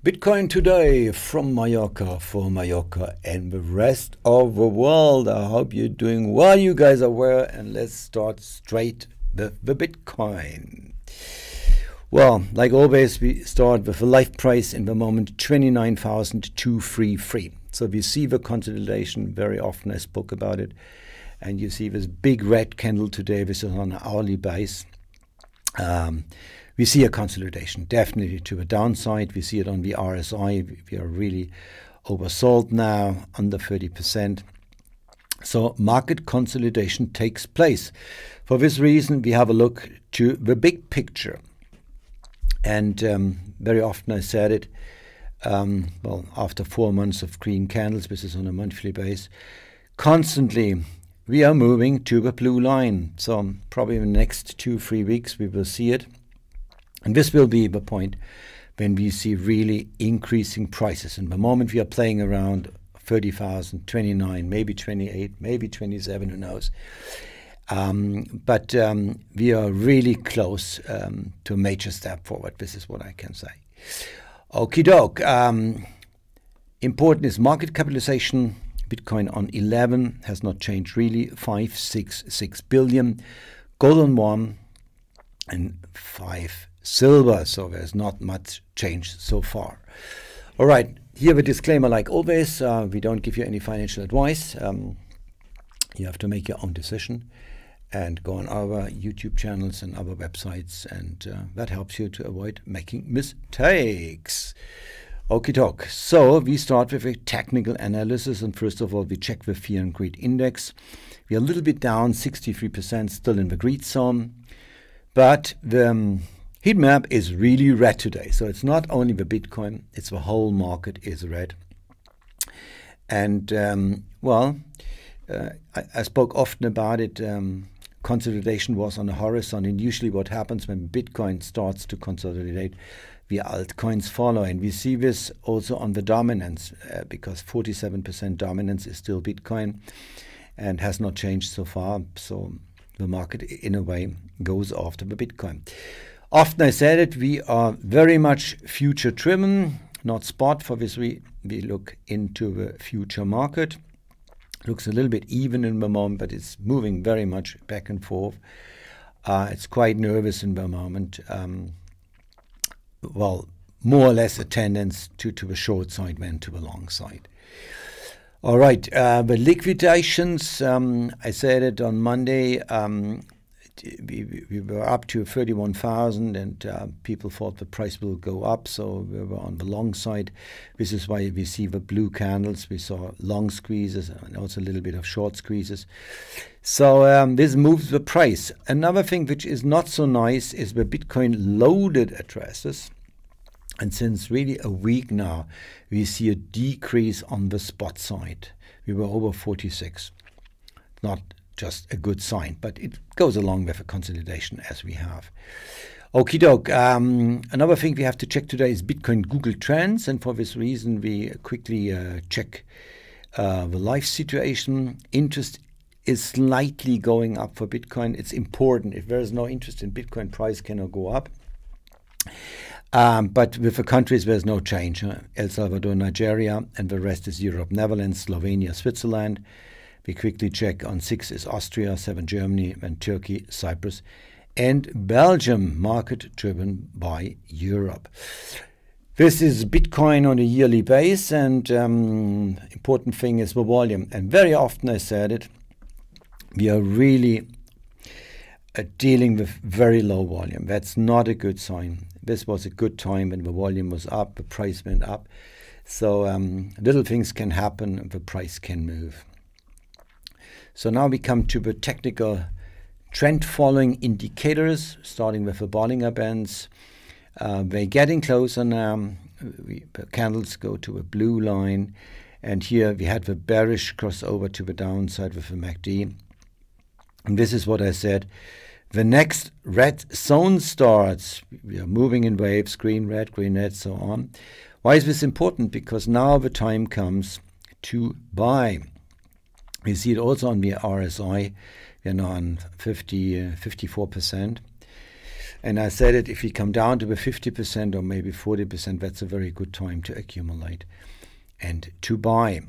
Bitcoin today from Mallorca for Mallorca and the rest of the world. I hope you're doing well, you guys are well, and let's start straight with the Bitcoin. Well, like always, we start with the live price in the moment 29,233. So we see the consolidation very often. I spoke about it, and you see this big red candle today. This is on an hourly base. We see a consolidation, definitely to the downside. We see it on the RSI. We are really oversold now, under 30%. So market consolidation takes place. For this reason, we have a look to the big picture. And very often I said it, well, after 4 months of green candles, this is on a monthly base, constantly we are moving to the blue line. So probably in the next 2-3 weeks we will see it. And this will be the point when we see really increasing prices. And the moment we are playing around 30,000, 29, maybe 28, maybe 27, who knows. But we are really close to a major step forward. This is what I can say. Okie doke. Important is market capitalization. Bitcoin on 11 has not changed really. 566 billion. Gold on 1 and 5 silver, so there's not much change so far. All right, here the disclaimer, like always, we don't give you any financial advice. You have to make your own decision and go on our YouTube channels and other websites, and that helps you to avoid making mistakes. Okie doke. So we start with a technical analysis, and first of all we check the fear and greed index. We are a little bit down, 63%, still in the greed zone, but the heat map is really red today. So it's not only the Bitcoin, it's the whole market is red. And I spoke often about it. Consolidation was on the horizon, and usually what happens when Bitcoin starts to consolidate, the altcoins follow. And we see this also on the dominance, because 47% dominance is still Bitcoin and has not changed so far. So the market in a way goes after the Bitcoin. Often I said it, we are very much future driven, not spot. For this we look into the future market. Looks a little bit even in the moment, but it's moving very much back and forth. It's quite nervous in the moment. Well, more or less a tendency to the short side than to the long side. All right, the liquidations, I said it on Monday, we were up to 31,000, and people thought the price will go up, so we were on the long side. This is why we see the blue candles. We saw long squeezes and also a little bit of short squeezes. So this moves the price. Another thing which is not so nice is the Bitcoin loaded addresses. And since really a week now, we see a decrease on the spot side. We were over 46. Not just a good sign, but it goes along with a consolidation as we have. Okie doke. Another thing we have to check today is Bitcoin Google Trends, and for this reason we quickly check the live situation. Interest is slightly going up for Bitcoin. It's important. If there is no interest in Bitcoin, price cannot go up. But with the countries, there's no change. El Salvador, Nigeria, and the rest is Europe, Netherlands, Slovenia, Switzerland. We quickly check on 6 is Austria, 7 Germany, and Turkey, Cyprus, and Belgium, market driven by Europe. This is Bitcoin on a yearly base, and important thing is the volume. And very often I said it, we are really dealing with very low volume. That's not a good sign. This was a good time when the volume was up, the price went up. So little things can happen, the price can move. So now we come to the technical trend following indicators, starting with the Bollinger Bands. They're getting closer now. The candles go to a blue line, and here we had the bearish crossover to the downside with the MACD. And this is what I said. The next red zone starts. We are moving in waves, green, red, so on. Why is this important? Because now the time comes to buy. We see it also on the RSI. We are now on 54%. And I said it, if you come down to the 50% or maybe 40%, that's a very good time to accumulate and to buy.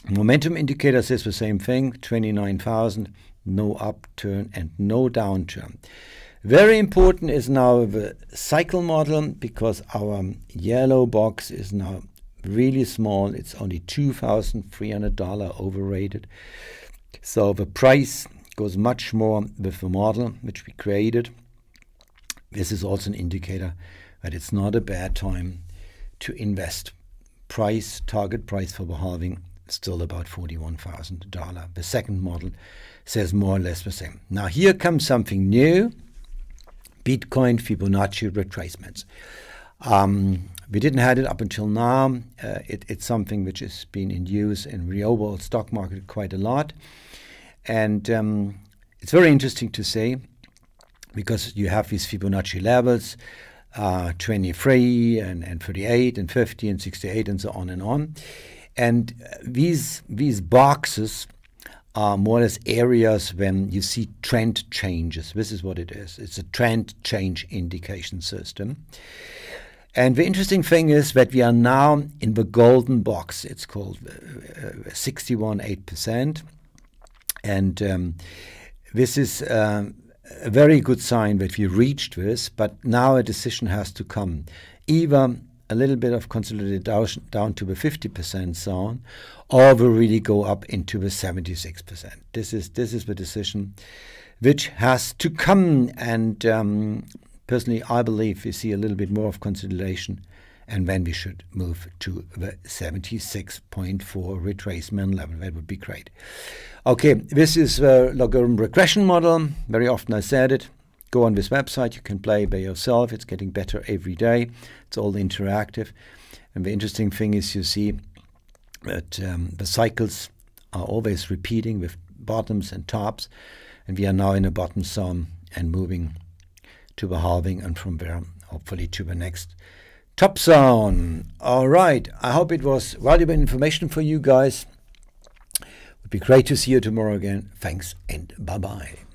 Momentum indicator says the same thing, 29,000, no upturn and no downturn. Very important is now the cycle model, because our yellow box is now really small. It's only $2,300 overrated. So the price goes much more with the model which we created. This is also an indicator that it's not a bad time to invest. Target price for the halving, still about $41,000. The second model says more or less the same. Now here comes something new. Bitcoin Fibonacci retracements. We didn't have it up until now. It's something which has been in use in the overall stock market quite a lot. And it's very interesting to say, because you have these Fibonacci levels, 23 and 38 and 50 and 68 and so on and on. And these boxes are more or less areas when you see trend changes. This is what it is. It's a trend change indication system. And the interesting thing is that we are now in the golden box. It's called 61.8%. And this is a very good sign that we reached this, but now a decision has to come. Either a little bit of consolidation down to the 50% zone, or will really go up into the 76%. This is the decision which has to come. And personally, I believe we see a little bit more of consolidation, and then we should move to the 76.4 retracement level. That would be great. Okay, this is the logarithm regression model. Very often I said it. Go on this website, you can play by yourself. It's getting better every day. It's all interactive. And the interesting thing is you see that the cycles are always repeating with bottoms and tops. And we are now in a bottom zone and moving to the halving, and from there, hopefully, to the next top zone. All right. I hope it was valuable information for you guys. It would be great to see you tomorrow again. Thanks and bye-bye.